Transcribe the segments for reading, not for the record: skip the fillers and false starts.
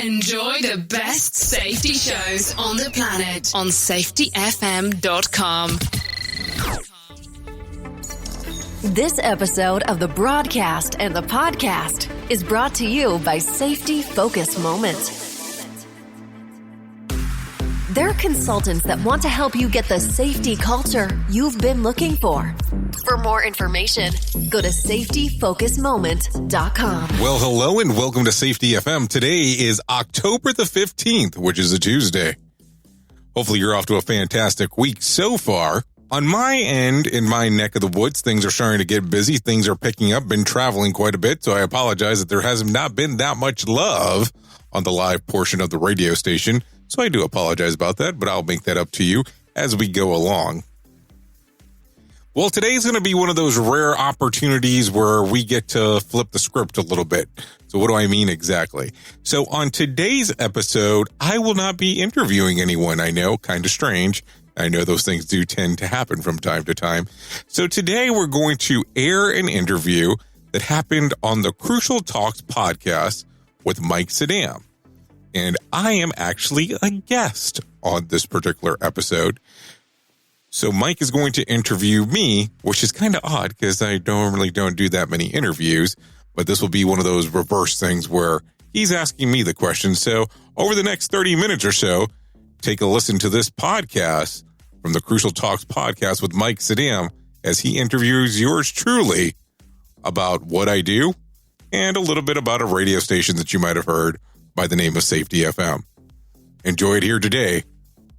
Enjoy the best safety shows on the planet on safetyfm.com. This episode of the broadcast and the podcast is brought to you by Safety Focus Moment. They're consultants that want to help you get the safety culture you've been looking for. For more information, go to safetyfocusmoment.com. Well, hello and welcome to Safety FM. Today is October the 15th, which is a Tuesday. Hopefully you're off to a fantastic week so far. On my end, in my neck of the woods, things are starting to get busy. Things are picking up. Been traveling quite a bit, so I apologize that there has not been that much love on the live portion of the radio station. So I do apologize about that, but I'll make that up to you as we go along. Well, today's going to be one of those rare opportunities where we get to flip the script a little bit. So what do I mean exactly? So on today's episode, I will not be interviewing anyone. I know, kind of strange. I know those things do tend to happen from time to time. So today we're going to air an interview that happened on the Crucial Talks podcast with Mike Sadam. And I am actually a guest on this particular episode. So Mike is going to interview me, which is kind of odd because I don't do that many interviews. But this will be one of those reverse things where he's asking me the questions. So over the next 30 minutes or so, take a listen to this podcast from the Crucial Talks podcast with Mike Sadam as he interviews yours truly about what I do and a little bit about a radio station that you might have heard by the name of Safety FM. Enjoy it here today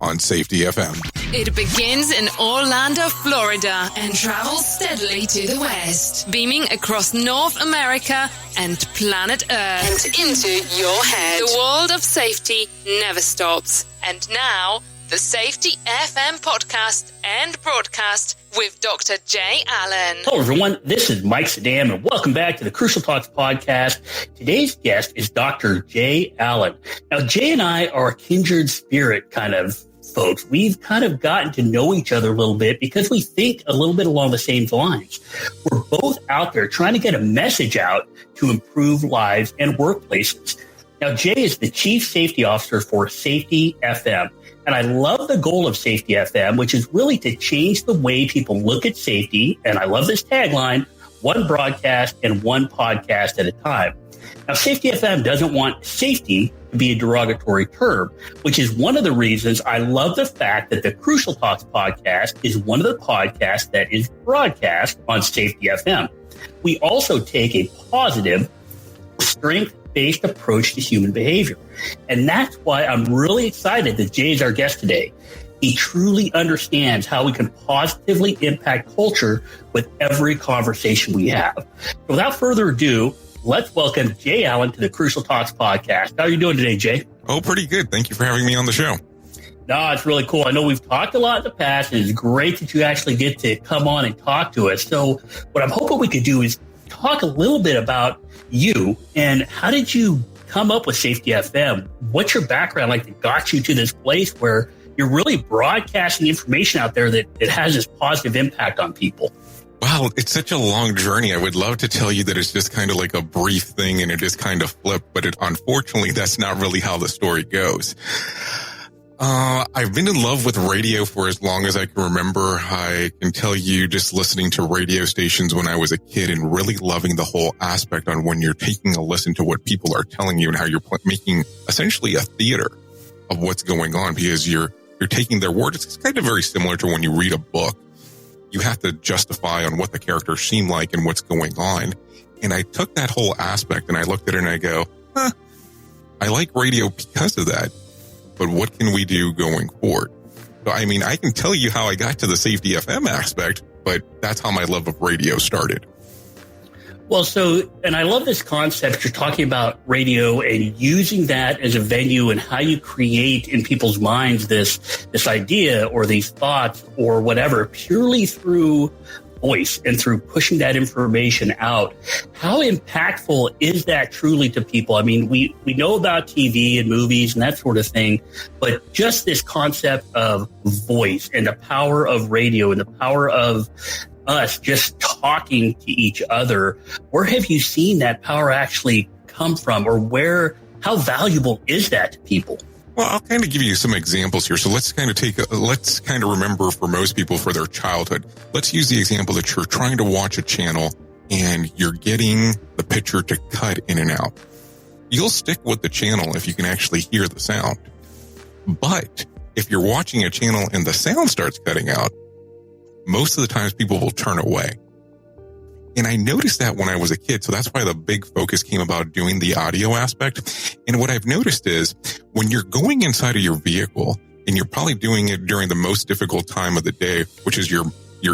on Safety FM. It begins in Orlando, Florida, and travels steadily to the west, beaming across North America and planet Earth and into your head. The world of safety never stops. And now, the Safety FM podcast and broadcast with Dr. Jay Allen. Hello, everyone. This is Mike Sadam, and welcome back to the Crucial Talks podcast. Today's guest is Dr. Jay Allen. Now, Jay and I are a kindred spirit kind of folks. We've kind of gotten to know each other a little bit because we think a little bit along the same lines. We're both out there trying to get a message out to improve lives and workplaces. Now, Jay is the Chief Safety Officer for Safety FM. And I love the goal of Safety FM, which is really to change the way people look at safety. And I love this tagline, one broadcast and one podcast at a time. Now, Safety FM doesn't want safety to be a derogatory term, which is one of the reasons I love the fact that the Crucial Talks podcast is one of the podcasts that is broadcast on Safety FM. We also take a positive, strength-based approach to human behavior. And that's why I'm really excited that Jay is our guest today. He truly understands how we can positively impact culture with every conversation we have. So without further ado, let's welcome Jay Allen to the Crucial Talks podcast. How are you doing today, Jay? Oh, pretty good. Thank you for having me on the show. No, it's really cool. I know we've talked a lot in the past, and it's great that you actually get to come on and talk to us. So what I'm hoping we could do is talk a little bit about you and how did you come up with Safety FM? What's your background like that got you to this place where you're really broadcasting information out there that it has this positive impact on people? Wow, it's such a long journey. I would love to tell you that it's just kind of like a brief thing and it just kind of flipped, but unfortunately, that's not really how the story goes. I've been in love with radio for as long as I can remember. I can tell you just listening to radio stations when I was a kid and really loving the whole aspect on when you're taking a listen to what people are telling you and how you're making essentially a theater of what's going on because you're taking their word. It's kind of very similar to when you read a book. You have to justify on what the characters seem like and what's going on. And I took that whole aspect and I looked at it and I go, I like radio because of that. But what can we do going forward? So, I mean, I can tell you how I got to the Safety FM aspect, but that's how my love of radio started. Well, and I love this concept. You're talking about radio and using that as a venue and how you create in people's minds this idea or these thoughts or whatever purely through voice and through pushing that information out. How impactful is that truly to people? I mean, we know about TV and movies and that sort of thing, but just this concept of voice and the power of radio and the power of us just talking to each other, where have you seen that power actually come from, or how valuable is that to people? Well, I'll kind of give you some examples here. So let's kind of remember for most people for their childhood. Let's use the example that you're trying to watch a channel and you're getting the picture to cut in and out. You'll stick with the channel if you can actually hear the sound. But if you're watching a channel and the sound starts cutting out, most of the times people will turn away. And I noticed that when I was a kid. So that's why the big focus came about doing the audio aspect. And what I've noticed is when you're going inside of your vehicle and you're probably doing it during the most difficult time of the day, which is your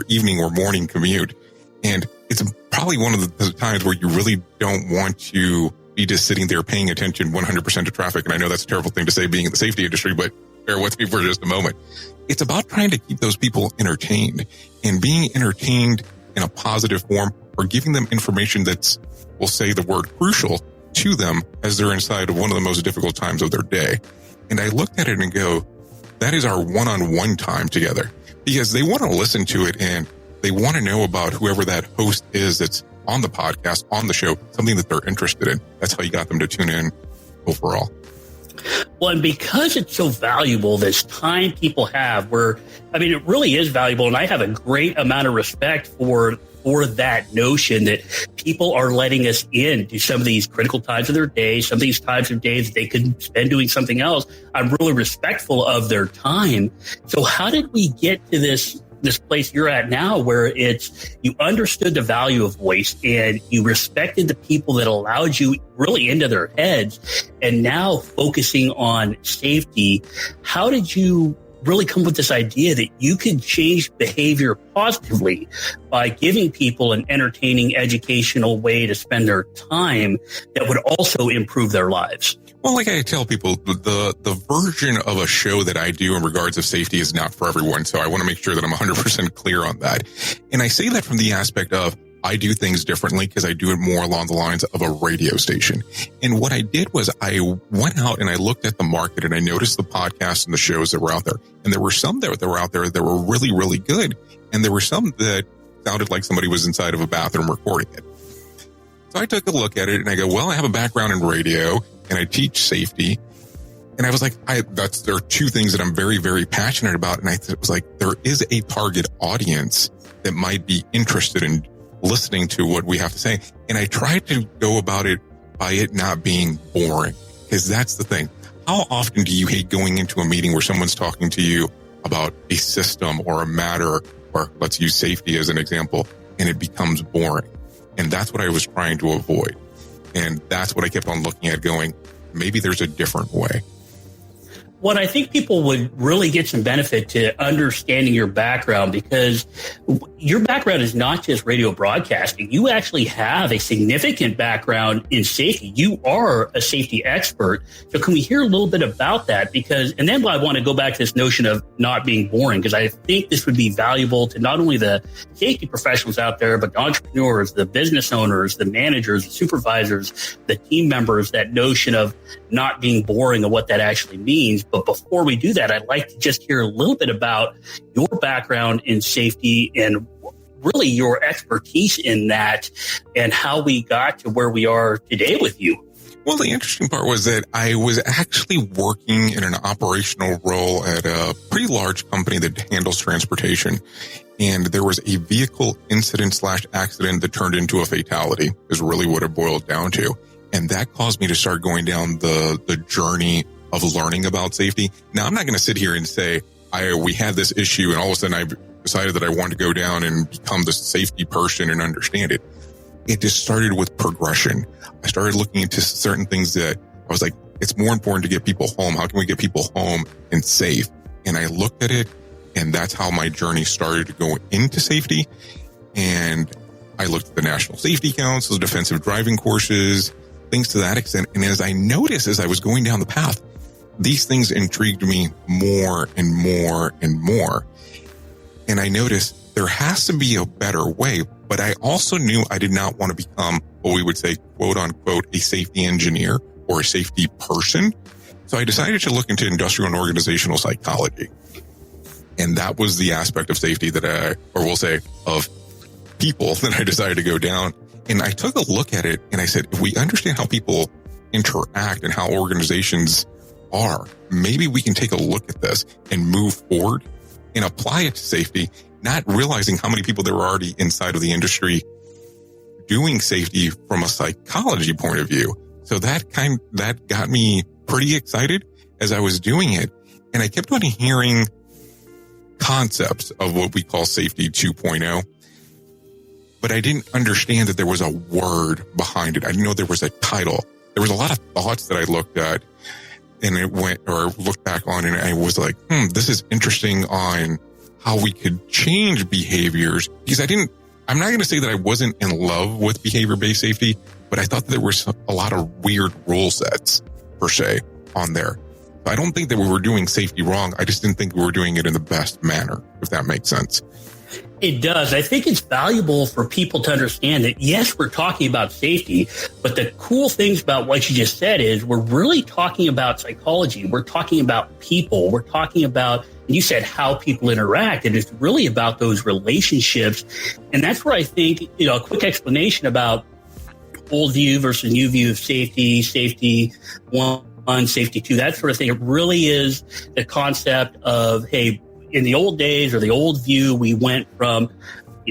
evening or morning commute. And it's probably one of the times where you really don't want to be just sitting there paying attention 100% to traffic. And I know that's a terrible thing to say being in the safety industry, but bear with me for just a moment. It's about trying to keep those people entertained and being entertained in a positive form, or giving them information that's, we'll say the word crucial to them as they're inside of one of the most difficult times of their day. And I looked at it and go, that is our one-on-one time together, because they want to listen to it and they want to know about whoever that host is that's on the podcast, on the show, something that they're interested in. That's how you got them to tune in overall. Well, and because it's so valuable, this time people have it really is valuable. And I have a great amount of respect for that notion that people are letting us in to some of these critical times of their day, some of these times of day that they could spend doing something else. I'm really respectful of their time. So how did we get to this place you're at now, where it's, you understood the value of voice and you respected the people that allowed you really into their heads, and now focusing on safety? How did you really come with this idea that you could change behavior positively by giving people an entertaining, educational way to spend their time that would also improve their lives? Well, like I tell people, the version of a show that I do in regards of safety is not for everyone. So I want to make sure that I'm 100% clear on that. And I say that from the aspect of I do things differently because I do it more along the lines of a radio station. And what I did was I went out and I looked at the market and I noticed the podcasts and the shows that were out there. And there were some that were out there that were really, really good. And there were some that sounded like somebody was inside of a bathroom recording it. So I took a look at it and I go, well, I have a background in radio and I teach safety. And I was like, there are two things that I'm very, very passionate about. And I was like, there is a target audience that might be interested in listening to what we have to say. And I tried to go about it by it not being boring, because that's the thing. How often do you hate going into a meeting where someone's talking to you about a system or a matter, or let's use safety as an example, and it becomes boring? And that's what I was trying to avoid. And that's what I kept on looking at, going, maybe there's a different way. What I think people would really get some benefit to understanding your background, because your background is not just radio broadcasting. You actually have a significant background in safety. You are a safety expert. So can we hear a little bit about that? And then I want to go back to this notion of not being boring, because I think this would be valuable to not only the safety professionals out there, but the entrepreneurs, the business owners, the managers, the supervisors, the team members, that notion of not being boring and what that actually means. But before we do that, I'd like to just hear a little bit about your background in safety and really your expertise in that, and how we got to where we are today with you. Well, the interesting part was that I was actually working in an operational role at a pretty large company that handles transportation. And there was a vehicle incident/accident that turned into a fatality, is really what it boiled down to. And that caused me to start going down the journey of learning about safety. Now, I'm not going to sit here and say, we had this issue and all of a sudden I decided that I wanted to go down and become the safety person and understand it. It just started with progression. I started looking into certain things that I was like, it's more important to get people home. How can we get people home and safe? And I looked at it, and that's how my journey started to go into safety. And I looked at the National Safety Council, defensive driving courses, things to that extent. And as I noticed, as I was going down the path, these things intrigued me more and more and more. And I noticed there has to be a better way, but I also knew I did not want to become what we would say, quote unquote, a safety engineer or a safety person. So I decided to look into industrial and organizational psychology. And that was the aspect of safety of people that I decided to go down. And I took a look at it and I said, if we understand how people interact and how organizations are. Maybe we can take a look at this and move forward and apply it to safety, not realizing how many people there were already inside of the industry doing safety from a psychology point of view. So that got me pretty excited as I was doing it. And I kept on hearing concepts of what we call safety 2.0, but I didn't understand that there was a word behind it. I didn't know there was a title. There was a lot of thoughts that I looked at and looked back on, and I was like, this is interesting on how we could change behaviors, because I'm not going to say that I wasn't in love with behavior-based safety, but I thought that there was a lot of weird rule sets, per se, on there. I don't think that we were doing safety wrong. I just didn't think we were doing it in the best manner, if that makes sense. It does. I think it's valuable for people to understand that, yes, we're talking about safety, but the cool things about what you just said is we're really talking about psychology. We're talking about people. We're talking about, you said, how people interact. And it's really about those relationships. And that's where I think, a quick explanation about old view versus new view of safety, safety one, safety two, that sort of thing. It really is the concept of, hey, in the old days or the old view, we went from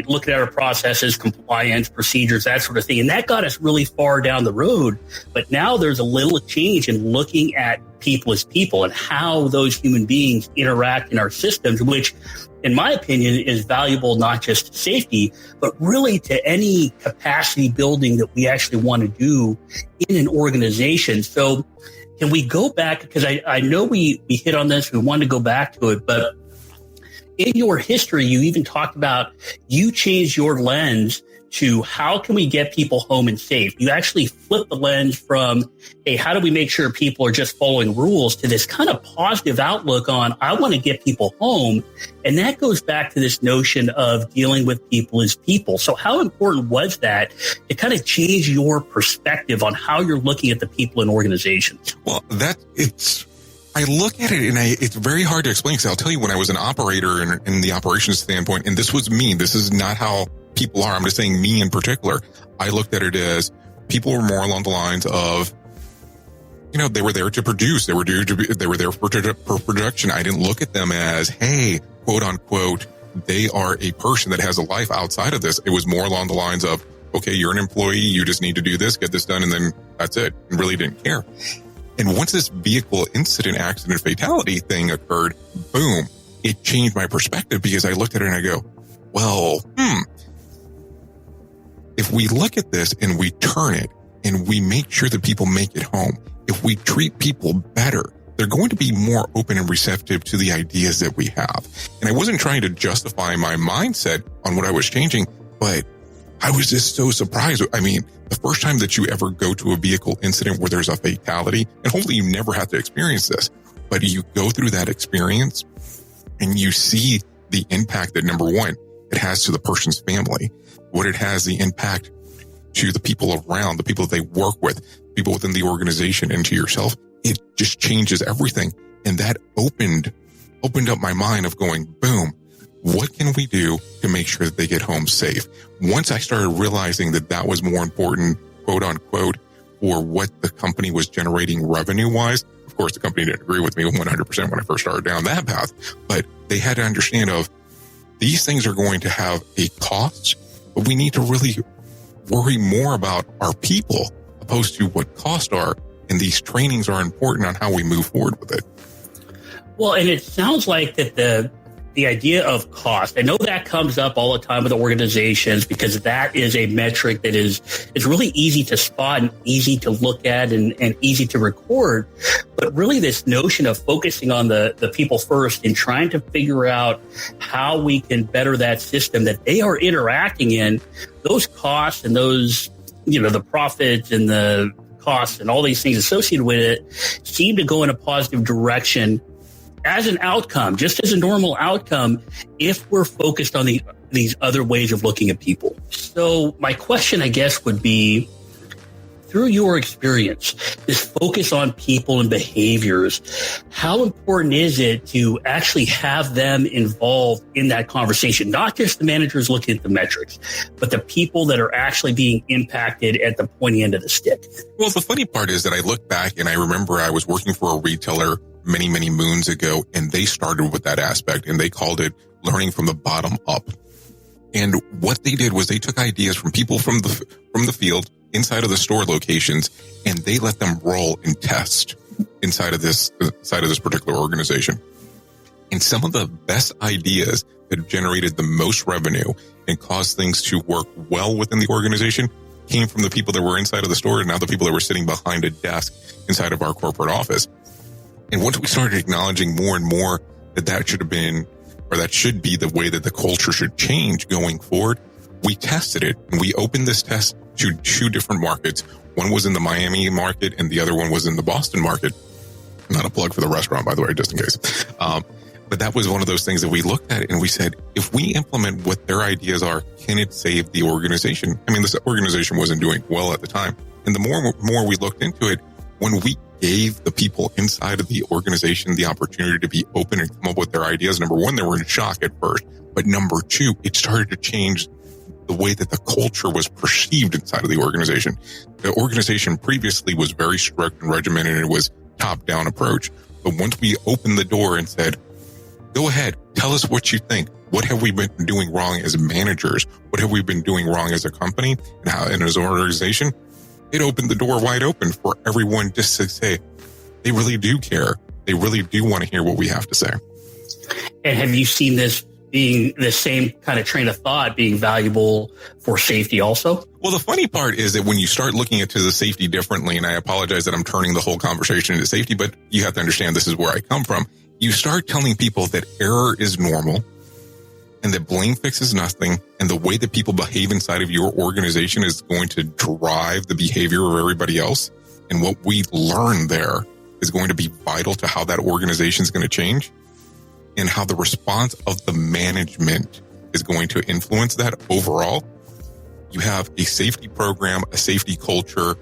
looking at our processes, compliance, procedures, that sort of thing. And that got us really far down the road. But now there's a little change in looking at people as people and how those human beings interact in our systems, which, in my opinion, is valuable not just to safety, but really to any capacity building that we actually want to do in an organization. So can we go back? Because I know we hit on this. We wanted to go back to it, but in your history, you even talked about you changed your lens to how can we get people home and safe? You actually flipped the lens from, hey, how do we make sure people are just following rules, to this kind of positive outlook on, I want to get people home. And that goes back to this notion of dealing with people as people. So how important was that to kind of change your perspective on how you're looking at the people in organizations? Well, I look at it and it's very hard to explain, because I'll tell you, when I was an operator in the operations standpoint, and this was me, this is not how people are, I'm just saying me in particular, I looked at it as people were more along the lines of, they were there to produce, they were there for production. I didn't look at them as, hey, quote unquote, they are a person that has a life outside of this. It was more along the lines of, okay, you're an employee, you just need to do this, get this done, and then that's it. And really didn't care. And once this vehicle incident, accident, fatality thing occurred, boom, it changed my perspective, because I looked at it and I go, well, if we look at this and we turn it and we make sure that people make it home, if we treat people better, they're going to be more open and receptive to the ideas that we have. And I wasn't trying to justify my mindset on what I was changing, but I was just so surprised. I mean, the first time that you ever go to a vehicle incident where there's a fatality, and hopefully you never have to experience this, but you go through that experience and you see the impact that, number one, it has to the person's family, what it has, the impact to the people around, the people that they work with, people within the organization, and to yourself. It just changes everything. And that opened up my mind of going, boom, what can we do to make sure that they get home safe? Once I started realizing that that was more important, quote unquote, for what the company was generating revenue wise. Of course, the company didn't agree with me 100% when I first started down that path, but they had to understand of, these things are going to have a cost, but we need to really worry more about our people opposed to what costs are. And these trainings are important on how we move forward with it. Well, and it sounds like that the idea of cost, I know that comes up all the time with organizations, because that is a metric that it's really easy to spot and easy to look at and easy to record. But really this notion of focusing on the people first and trying to figure out how we can better that system that they are interacting in, those costs and those, the profits and the costs and all these things associated with it seem to go in a positive direction as an outcome, just as a normal outcome, if we're focused on these other ways of looking at people. So my question, I guess, would be, through your experience, this focus on people and behaviors, how important is it to actually have them involved in that conversation? Not just the managers looking at the metrics, but the people that are actually being impacted at the pointy end of the stick. Well, the funny part is that I look back and I remember I was working for a retailer many, many moons ago, and they started with that aspect, and they called it learning from the bottom up. And what they did was they took ideas from people from the field inside of the store locations, and they let them roll and test inside of this particular organization. And some of the best ideas that generated the most revenue and caused things to work well within the organization came from the people that were inside of the store and now the people that were sitting behind a desk inside of our corporate office. And once we started acknowledging more and more that should have been, or that should be the way that the culture should change going forward, we tested it, and we opened this test to 2 different markets. One was in the Miami market and the other one was in the Boston market. Not a plug for the restaurant, by the way, just in case. But that was one of those things that we looked at and we said, if we implement what their ideas are, can it save the organization? I mean, this organization wasn't doing well at the time. And the more we looked into it, when we gave the people inside of the organization the opportunity to be open and come up with their ideas, number one, they were in shock at first. But number two, it started to change the way that the culture was perceived inside of the organization. The organization previously was very strict and regimented, and it was top-down approach. But once we opened the door and said, go ahead, tell us what you think. What have we been doing wrong as managers? What have we been doing wrong as a company and as an organization? It opened the door wide open for everyone just to say, they really do care. They really do want to hear what we have to say. And have you seen this being the same kind of train of thought being valuable for safety also? Well, the funny part is that when you start looking into the safety differently, and I apologize that I'm turning the whole conversation into safety, but you have to understand this is where I come from. You start telling people that error is normal and that blame fixes nothing, and the way that people behave inside of your organization is going to drive the behavior of everybody else. And what we learn there is going to be vital to how that organization is going to change and how the response of the management is going to influence that overall. You have a safety program, a safety culture,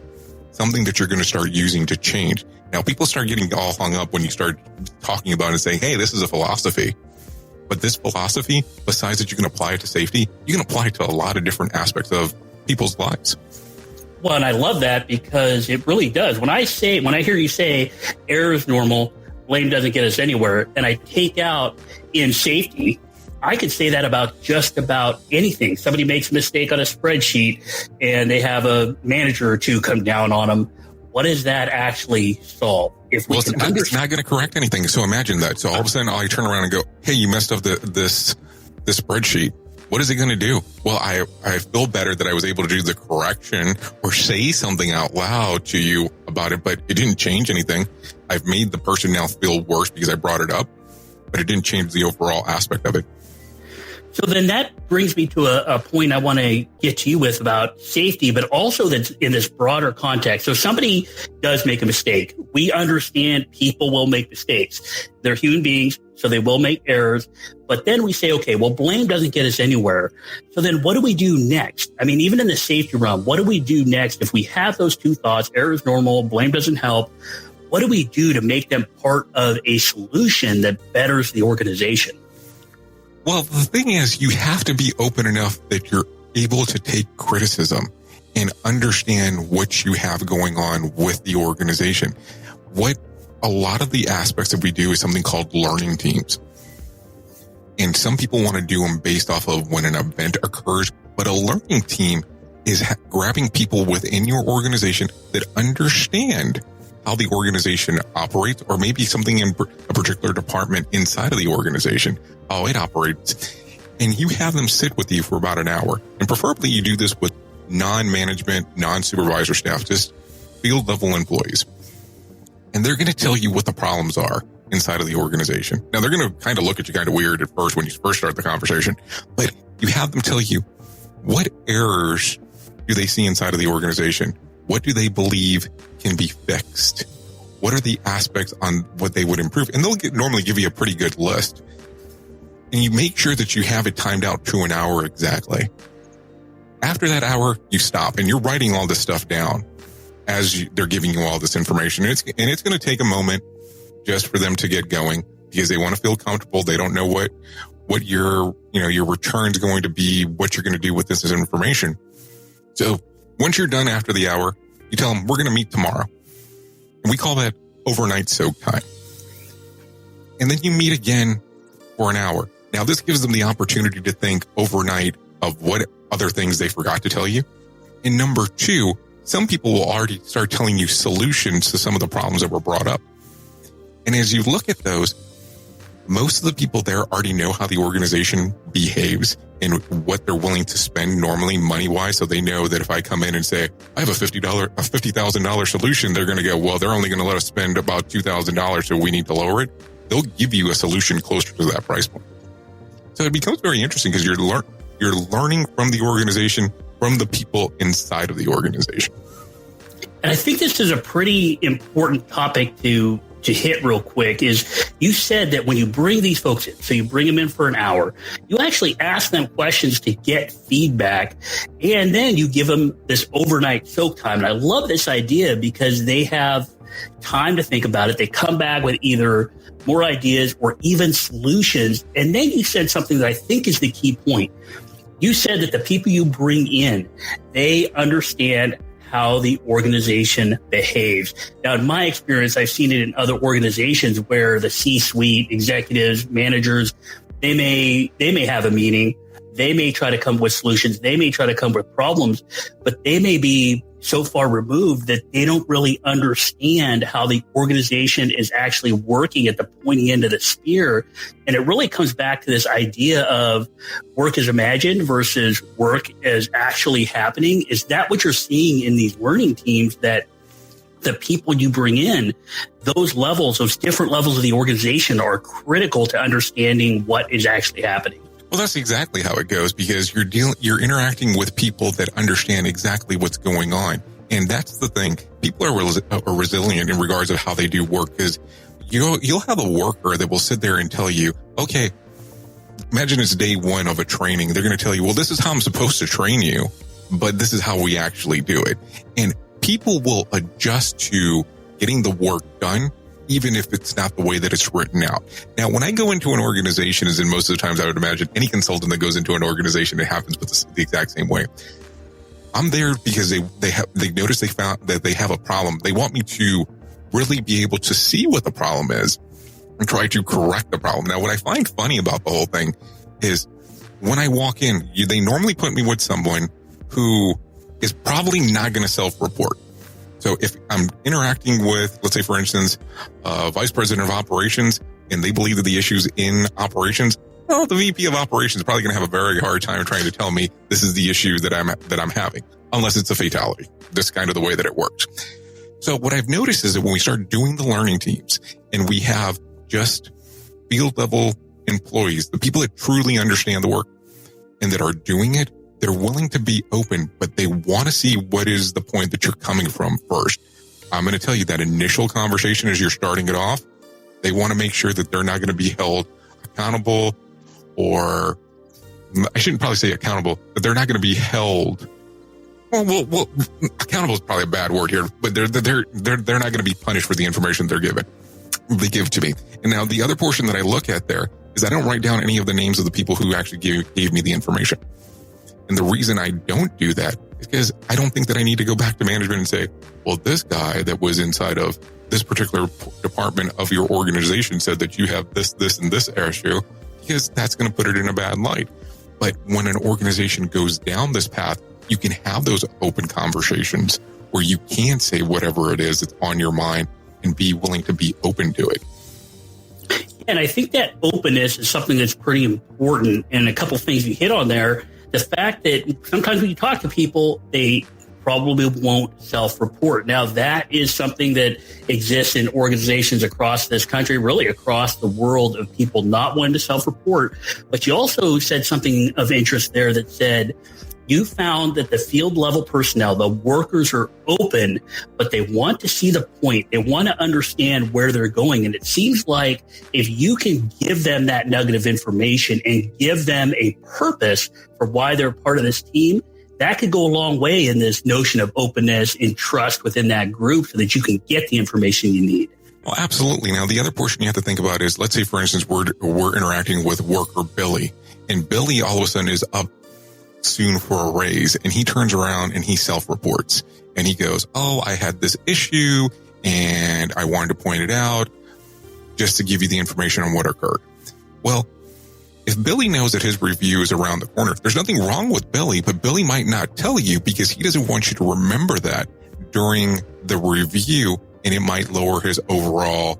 something that you're going to start using to change. Now, people start getting all hung up when you start talking about it and saying, hey, this is a philosophy. But this philosophy, besides that you can apply it to safety, you can apply it to a lot of different aspects of people's lives. Well, and I love that because it really does. When I hear you say error is normal, blame doesn't get us anywhere, and I take out in safety, I could say that about just about anything. Somebody makes a mistake on a spreadsheet and they have a manager or two come down on them. What does that actually solve? If we it's not going to correct anything. So imagine that. So all of a sudden I turn around and go, hey, you messed up this spreadsheet. What is it going to do? Well, I feel better that I was able to do the correction or say something out loud to you about it, but it didn't change anything. I've made the person now feel worse because I brought it up, but it didn't change the overall aspect of it. So then that brings me to a point I want to get to you with about safety, but also that's in this broader context. So somebody does make a mistake. We understand people will make mistakes. They're human beings, so they will make errors. But then we say, okay, well, blame doesn't get us anywhere. So then what do we do next? I mean, even in the safety realm, what do we do next if we have those two thoughts, error is normal, blame doesn't help? What do we do to make them part of a solution that betters the organization? Well, the thing is, you have to be open enough that you're able to take criticism and understand what you have going on with the organization. What a lot of the aspects that we do is something called learning teams. And some people want to do them based off of when an event occurs, but a learning team is grabbing people within your organization that understand how the organization operates, or maybe something in a particular department inside of the organization, how it operates. And you have them sit with you for about an hour. And preferably you do this with non-management, non-supervisor staff, just field level employees. And they're going to tell you what the problems are inside of the organization. Now, they're going to kind of look at you kind of weird at first when you first start the conversation, but you have them tell you what errors do they see inside of the organization? What do they believe can be fixed? What are the aspects on what they would improve? And they'll normally give you a pretty good list. And you make sure that you have it timed out to an hour exactly. After that hour, you stop and you're writing all this stuff down. as they're giving you all this information. And it's going to take a moment just for them to get going because they want to feel comfortable. They don't know what your return is going to be, what you're going to do with this information. So once you're done after the hour, you tell them we're going to meet tomorrow. And we call that overnight soak time. And then you meet again for an hour. Now, this gives them the opportunity to think overnight of what other things they forgot to tell you. And number two, some people will already start telling you solutions to some of the problems that were brought up. And as you look at those, most of the people there already know how the organization behaves and what they're willing to spend normally money-wise. So they know that if I come in and say, I have a $50,000 solution, they're going to go, well, they're only going to let us spend about $2,000, so we need to lower it. They'll give you a solution closer to that price point. So it becomes very interesting because you're learning from the organization, from the people inside of the organization. And I think this is a pretty important topic to hit real quick is you said that when you bring these folks in, so you bring them in for an hour, you actually ask them questions to get feedback, and then you give them this overnight soak time. And I love this idea because they have time to think about it. They come back with either more ideas or even solutions. And then you said something that I think is the key point. You said that the people you bring in, they understand how the organization behaves. Now, in my experience, I've seen it in other organizations where the C-suite, executives, managers, they may have a meeting. They may try to come up with solutions. They may try to come up with problems, but they may be so far removed that they don't really understand how the organization is actually working at the pointy end of the spear. And it really comes back to this idea of work as imagined versus work as actually happening. Is that what you're seeing in these learning teams, that the people you bring in, those levels, those different levels of the organization are critical to understanding what is actually happening? Well, that's exactly how it goes because you're interacting with people that understand exactly what's going on. And that's the thing. People are resilient in regards of how they do work because you'll have a worker that will sit there and tell you, okay, imagine it's day one of a training. They're going to tell you, well, this is how I'm supposed to train you, but this is how we actually do it. And people will adjust to getting the work done, even if it's not the way that it's written out. Now, when I go into an organization, as in most of the times I would imagine any consultant that goes into an organization, it happens with the exact same way. I'm there because they notice they found that they have a problem. They want me to really be able to see what the problem is and try to correct the problem. Now, what I find funny about the whole thing is when I walk in, they normally put me with someone who is probably not going to self-report. So if I'm interacting with, let's say, for instance, vice president of operations, and they believe that the issue's in operations, well, the VP of operations is probably going to have a very hard time trying to tell me this is the issue that I'm having, unless it's a fatality. That's kind of the way that it works. So what I've noticed is that when we start doing the learning teams and we have just field level employees, the people that truly understand the work and that are doing it, they're willing to be open, but they want to see what is the point that you're coming from first. I'm going to tell you that initial conversation as you're starting it off, they want to make sure that they're not going to be held accountable, or I shouldn't probably say accountable, but they're not going to be held. Well, accountable is probably a bad word here, but they're not going to be punished for the information they give to me. And now the other portion that I look at there is I don't write down any of the names of the people who actually gave me the information. And the reason I don't do that is because I don't think that I need to go back to management and say, well, this guy that was inside of this particular department of your organization said that you have this, and this issue, because that's going to put it in a bad light. But when an organization goes down this path, you can have those open conversations where you can say whatever it is that's on your mind and be willing to be open to it. And I think that openness is something that's pretty important. And a couple of things you hit on there. The fact that sometimes when you talk to people, they probably won't self-report. Now, that is something that exists in organizations across this country, really across the world, of people not wanting to self-report. But you also said something of interest there that said you found that the field level personnel, the workers, are open, but they want to see the point. They want to understand where they're going. And it seems like if you can give them that nugget of information and give them a purpose for why they're part of this team, that could go a long way in this notion of openness and trust within that group so that you can get the information you need. Well, absolutely. Now, the other portion you have to think about is, let's say, for instance, we're interacting with worker Billy, and Billy all of a sudden is up soon for a raise, and he turns around and he self-reports, and he goes, oh, I had this issue and I wanted to point it out just to give you the information on what occurred. Well, if Billy knows that his review is around the corner, there's nothing wrong with Billy, but Billy might not tell you because he doesn't want you to remember that during the review, and it might lower his overall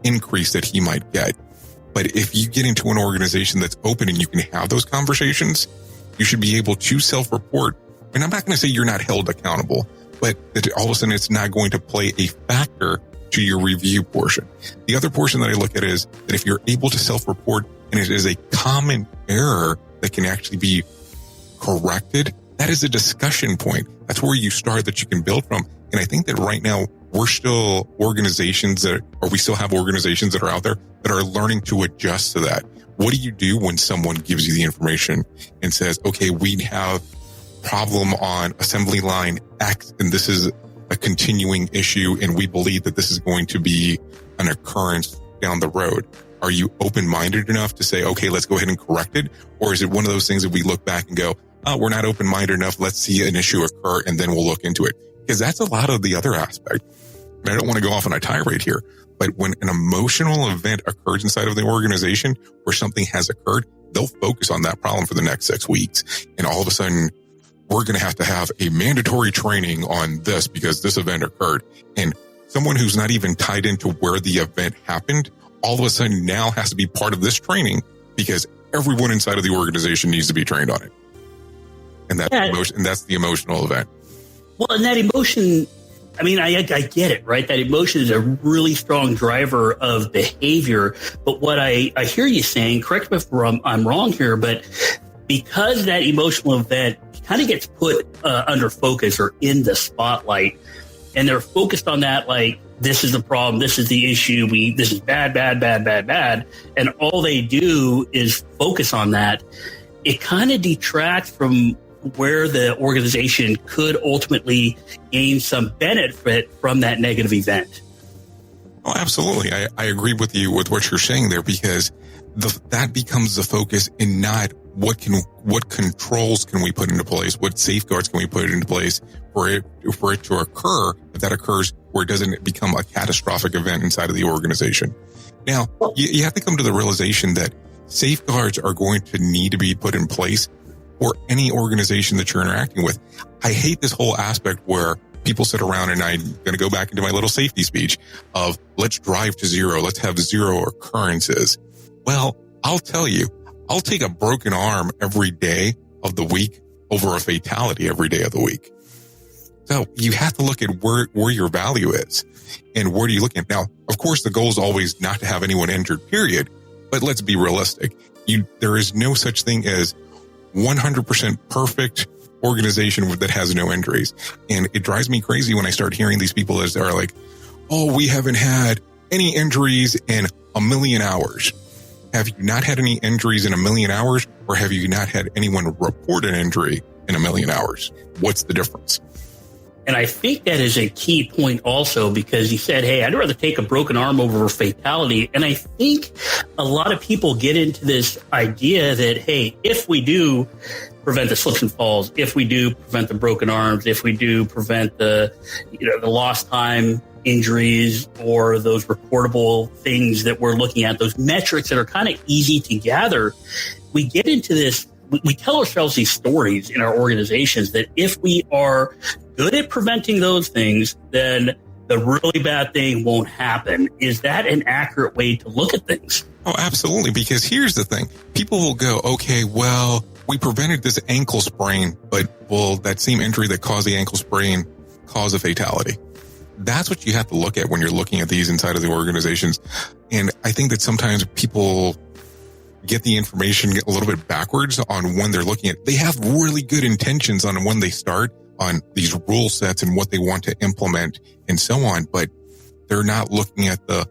increase that he might get. But if you get into an organization that's open and you can have those conversations, you should be able to self-report. And I'm not going to say you're not held accountable, but that all of a sudden it's not going to play a factor to your review portion. The other portion that I look at is that if you're able to self-report and it is a common error that can actually be corrected, that is a discussion point. That's where you start, that you can build from. And I think that right now we still have organizations that are out there that are learning to adjust to that. What do you do when someone gives you the information and says, okay, we have problem on assembly line X, and this is a continuing issue, and we believe that this is going to be an occurrence down the road? Are you open-minded enough to say, okay, let's go ahead and correct it? Or is it one of those things that we look back and go, oh, we're not open-minded enough, let's see an issue occur and then we'll look into it? Because that's a lot of the other aspect. And I don't want to go off on a tirade here, but when an emotional event occurs inside of the organization where something has occurred, they'll focus on that problem for the next 6 weeks. And all of a sudden, we're going to have a mandatory training on this because this event occurred. And someone who's not even tied into where the event happened, all of a sudden now has to be part of this training because everyone inside of the organization needs to be trained on it. And that's the emotional event. Well, and that emotion, I mean, I get it, right? That emotion is a really strong driver of behavior. But what I hear you saying, correct me if I'm wrong here, but because that emotional event kind of gets put under focus or in the spotlight, and they're focused on that, like, this is the problem, this is the issue, this is bad, and all they do is focus on that, it kind of detracts from where the organization could ultimately gain some benefit from that negative event. Oh, absolutely. I agree with you with what you're saying there, because that becomes the focus and not what controls can we put into place, what safeguards can we put into place for it to occur, if that occurs, where it doesn't become a catastrophic event inside of the organization. Now, you have to come to the realization that safeguards are going to need to be put in place for any organization that you're interacting with. I hate this whole aspect where people sit around, and I'm going to go back into my little safety speech of let's drive to zero. Let's have zero occurrences. Well, I'll tell you, I'll take a broken arm every day of the week over a fatality every day of the week. So you have to look at where your value is and where do you look at. Now, of course, the goal is always not to have anyone injured, period. But let's be realistic. There is no such thing as 100% perfect organization that has no injuries. And it drives me crazy when I start hearing these people that are like, oh, we haven't had any injuries in 1 million hours. Have you not had any injuries in 1 million hours, or have you not had anyone report an injury in 1 million hours? What's the difference? And I think that is a key point also, because you said, hey, I'd rather take a broken arm over a fatality. And I think a lot of people get into this idea that, hey, if we do prevent the slips and falls, if we do prevent the broken arms, if we do prevent the lost time injuries or those reportable things that we're looking at, those metrics that are kind of easy to gather, we get into this. We tell ourselves these stories in our organizations that if we are good at preventing those things, then the really bad thing won't happen. Is that an accurate way to look at things? Oh, absolutely. Because here's the thing. People will go, okay, well, we prevented this ankle sprain, but will that same injury that caused the ankle sprain cause a fatality? That's what you have to look at when you're looking at these inside of the organizations. And I think that sometimes people get the information a little bit backwards on when they're looking at. They have really good intentions on when they start on these rule sets and what they want to implement and so on, but they're not looking at the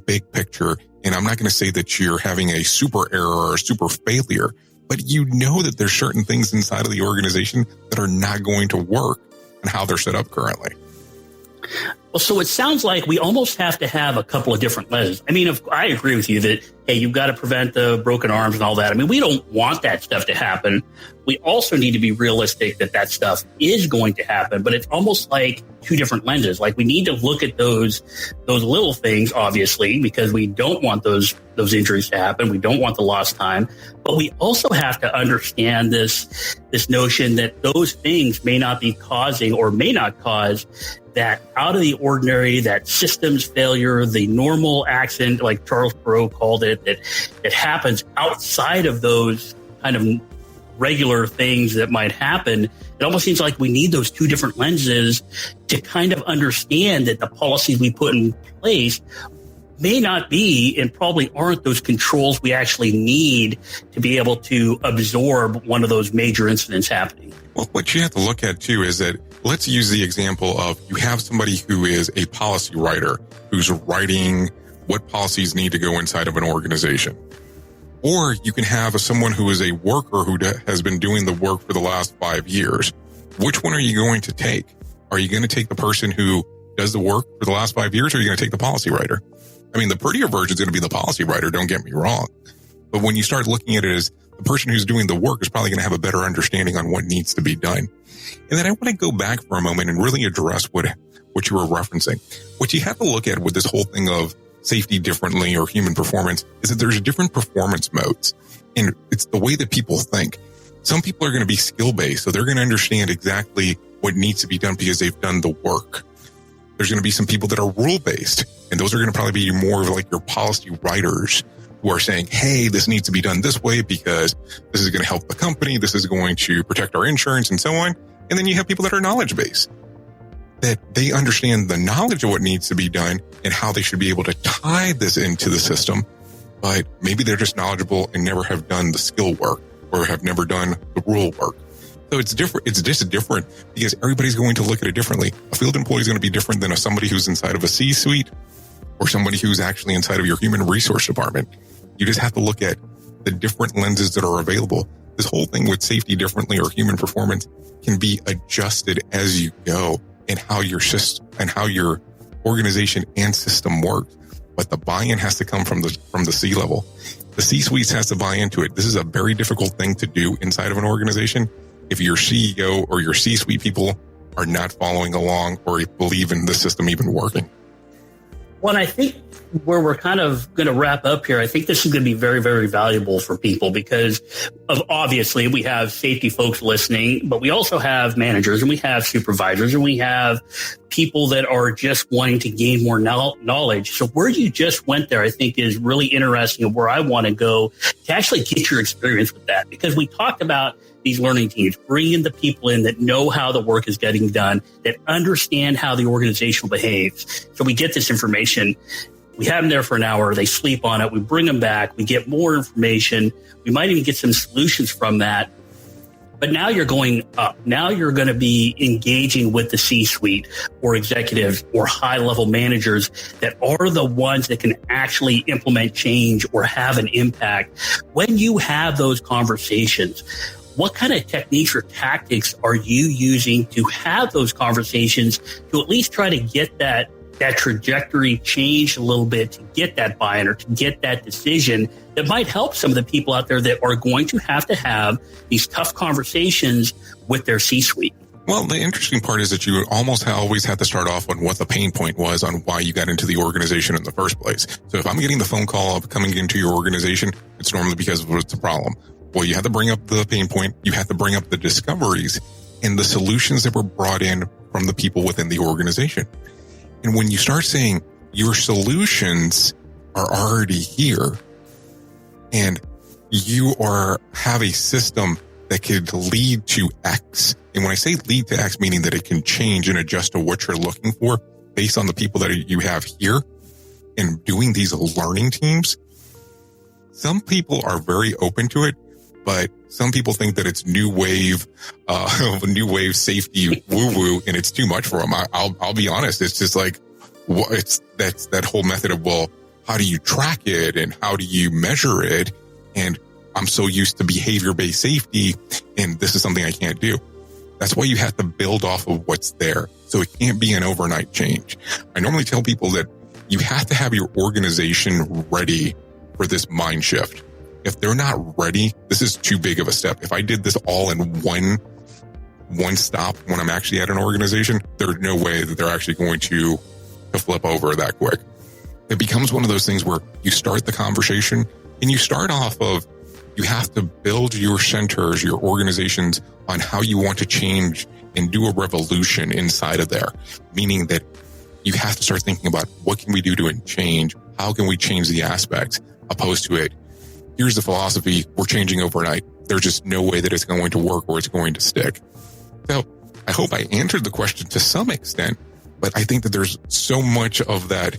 big picture. And I'm not going to say that you're having a super error or a super failure, but you know that there's certain things inside of the organization that are not going to work and how they're set up currently. Well, so it sounds like we almost have to have a couple of different lenses. I mean, I agree with you that, hey, you've got to prevent the broken arms and all that. I mean, we don't want that stuff to happen. We also need to be realistic that that stuff is going to happen, but it's almost like two different lenses. Like we need to look at those little things, obviously, because we don't want those injuries to happen. We don't want the lost time, but we also have to understand this notion that those things may not be causing or may not cause that out of the ordinary, that systems failure, the normal accident, like Charles Perrault called it, that happens outside of those kind of regular things that might happen. It almost seems like we need those two different lenses to kind of understand that the policies we put in place may not be and probably aren't those controls we actually need to be able to absorb one of those major incidents happening. Well, what you have to look at too is that let's use the example of you have somebody who is a policy writer who's writing what policies need to go inside of an organization. Or you can have someone who is a worker who has been doing the work for the last 5 years. Which one are you going to take? Are you going to take the person who does the work for the last 5 years, or are you going to take the policy writer? I mean, the prettier version is going to be the policy writer, don't get me wrong. But when you start looking at it as the person who's doing the work is probably going to have a better understanding on what needs to be done. And then I want to go back for a moment and really address what you were referencing. What you have to look at with this whole thing of safety differently or human performance is that there's different performance modes. And it's the way that people think. Some people are going to be skill-based, so they're going to understand exactly what needs to be done because they've done the work. There's going to be some people that are rule-based, and those are going to probably be more of like your policy writers who are saying, hey, this needs to be done this way because this is going to help the company, this is going to protect our insurance, and so on. And then you have people that are knowledge-based, that they understand the knowledge of what needs to be done and how they should be able to tie this into the system, but maybe they're just knowledgeable and never have done the skill work or have never done the rule work. So it's different. It's just different because everybody's going to look at it differently. A field employee is going to be different than somebody who's inside of a C-suite or somebody who's actually inside of your human resource department. You just have to look at the different lenses that are available. This whole thing with safety differently or human performance can be adjusted as you go and how your system and how your organization and system works. But the buy-in has to come from the C level. The C-suites has to buy into it. This is a very difficult thing to do inside of an organization if your CEO or your C-suite people are not following along or believe in the system even working. Well, I think where we're kind of going to wrap up here, I think this is going to be very, very valuable for people because of obviously we have safety folks listening, but we also have managers and we have supervisors and we have people that are just wanting to gain more knowledge. So where you just went there, I think is really interesting and where I want to go to actually get your experience with that, because we talked about these learning teams, bringing the people in that know how the work is getting done, that understand how the organization behaves. So we get this information. We have them there for an hour. They sleep on it. We bring them back. We get more information. We might even get some solutions from that. But now you're going up. Now you're going to be engaging with the C-suite or executives or high-level managers that are the ones that can actually implement change or have an impact. When you have those conversations, what kind of techniques or tactics are you using to have those conversations to at least try to get that trajectory changed a little bit, to get that buy-in or to get that decision that might help some of the people out there that are going to have these tough conversations with their C-suite? Well, the interesting part is that you almost always have to start off on what the pain point was on why you got into the organization in the first place. So if I'm getting the phone call of coming into your organization, it's normally because of what's the problem. Well, you have to bring up the pain point. You have to bring up the discoveries and the solutions that were brought in from the people within the organization. And when you start saying your solutions are already here and you have a system that could lead to X. And when I say lead to X, meaning that it can change and adjust to what you're looking for based on the people that you have here and doing these learning teams. Some people are very open to it, but some people think that it's new wave safety woo-woo, and it's too much for them. I'll be honest. It's just like, that's that whole method of, well, how do you track it and how do you measure it? And I'm so used to behavior-based safety, and this is something I can't do. That's why you have to build off of what's there. So it can't be an overnight change. I normally tell people that you have to have your organization ready for this mind shift. If they're not ready, this is too big of a step. If I did this all in one stop when I'm actually at an organization, there's no way that they're actually going to flip over that quick. It becomes one of those things where you start the conversation and you start off of, you have to build your centers, your organizations on how you want to change and do a revolution inside of there. Meaning that you have to start thinking about what can we do to change? How can we change the aspects opposed to it? Here's the philosophy. We're changing overnight. There's just no way that it's going to work or it's going to stick. So I hope I answered the question to some extent, but I think that there's so much of that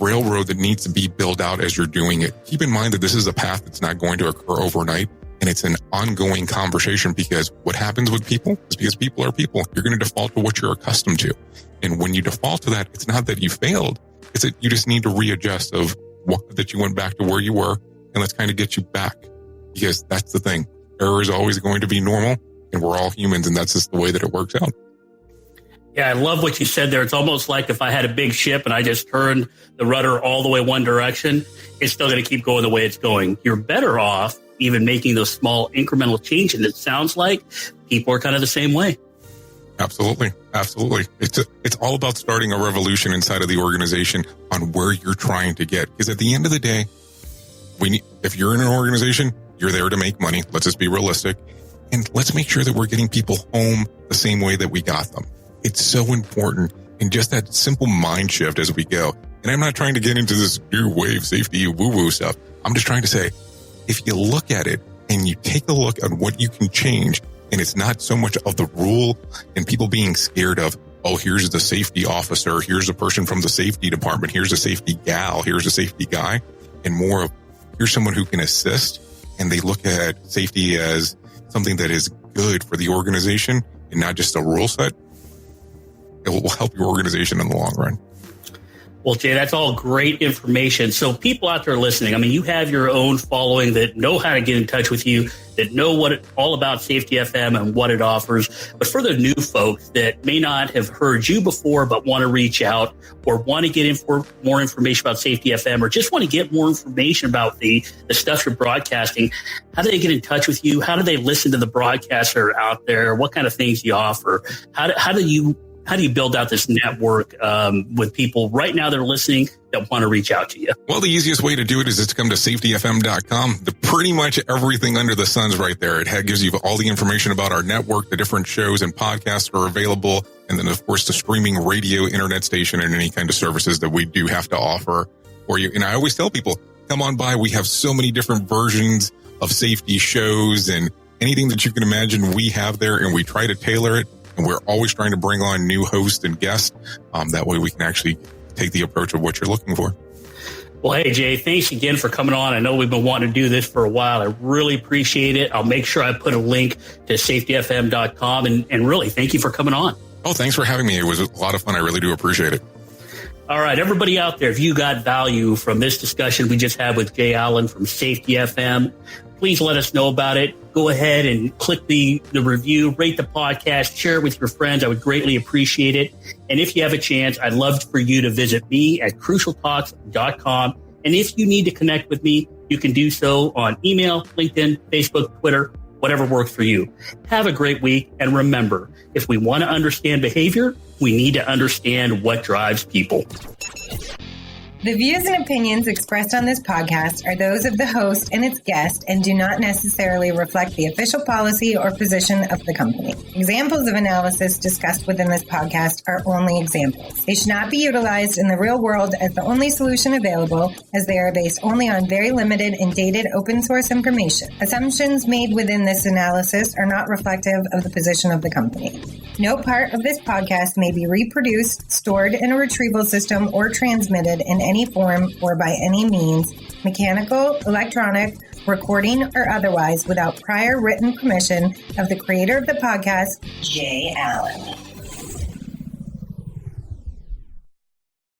railroad that needs to be built out as you're doing it. Keep in mind that this is a path that's not going to occur overnight, and it's an ongoing conversation, because what happens with people is, because people are people, you're going to default to what you're accustomed to. And when you default to that, it's not that you failed. It's that you just need to readjust of that you went back to where you were, and let's kind of get you back, because that's the thing. Error is always going to be normal, and we're all humans, and that's just the way that it works out. Yeah, I love what you said there. It's almost like if I had a big ship and I just turned the rudder all the way one direction, it's still going to keep going the way it's going. You're better off even making those small incremental changes. It sounds like people are kind of the same way. Absolutely. Absolutely. It's all about starting a revolution inside of the organization on where you're trying to get. Because at the end of the day, if you're in an organization, you're there to make money. Let's just be realistic. And let's make sure that we're getting people home the same way that we got them. It's so important. And just that simple mind shift as we go. And I'm not trying to get into this new wave safety woo-woo stuff. I'm just trying to say, if you look at it and you take a look at what you can change, and it's not so much of the rule and people being scared of, oh, here's the safety officer, here's a person from the safety department, here's a safety gal, here's a safety guy, and more of, here's someone who can assist. And they look at safety as something that is good for the organization and not just a rule set. It will help your organization in the long run. Well, Jay, that's all great information. So people out there listening, I mean, you have your own following that know how to get in touch with you, that know all about Safety FM and what it offers. But for the new folks that may not have heard you before but want to reach out or want to get more information about Safety FM, or just want to get more information about the stuff you're broadcasting, how do they get in touch with you? How do they listen to the broadcaster out there? What kind of things do you offer? How do you build out this network with people right now that are listening that want to reach out to you? Well, the easiest way to do it is to come to safetyfm.com. Pretty much everything under the sun's right there. It gives you all the information about our network, the different shows and podcasts are available. And then, of course, the streaming radio, internet station, and any kind of services that we do have to offer for you. And I always tell people, come on by. We have so many different versions of safety shows, and anything that you can imagine we have there, and we try to tailor it. And we're always trying to bring on new hosts and guests. That way we can actually take the approach of what you're looking for. Well, hey, Jay, thanks again for coming on. I know we've been wanting to do this for a while. I really appreciate it. I'll make sure I put a link to safetyfm.com. And really, thank you for coming on. Oh, thanks for having me. It was a lot of fun. I really do appreciate it. All right, everybody out there, if you got value from this discussion we just had with Jay Allen from Safety FM, please let us know about it. Go ahead and click the review, rate the podcast, share it with your friends. I would greatly appreciate it. And if you have a chance, I'd love for you to visit me at crucialtalks.com. And if you need to connect with me, you can do so on email, LinkedIn, Facebook, Twitter, whatever works for you. Have a great week. And remember, if we want to understand behavior, we need to understand what drives people. The views and opinions expressed on this podcast are those of the host and its guest and do not necessarily reflect the official policy or position of the company. Examples of analysis discussed within this podcast are only examples. They should not be utilized in the real world as the only solution available, as they are based only on very limited and dated open source information. Assumptions made within this analysis are not reflective of the position of the company. No part of this podcast may be reproduced, stored in a retrieval system, or transmitted in any form or by any means, mechanical, electronic, recording, or otherwise, without prior written permission of the creator of the podcast, Jay Allen.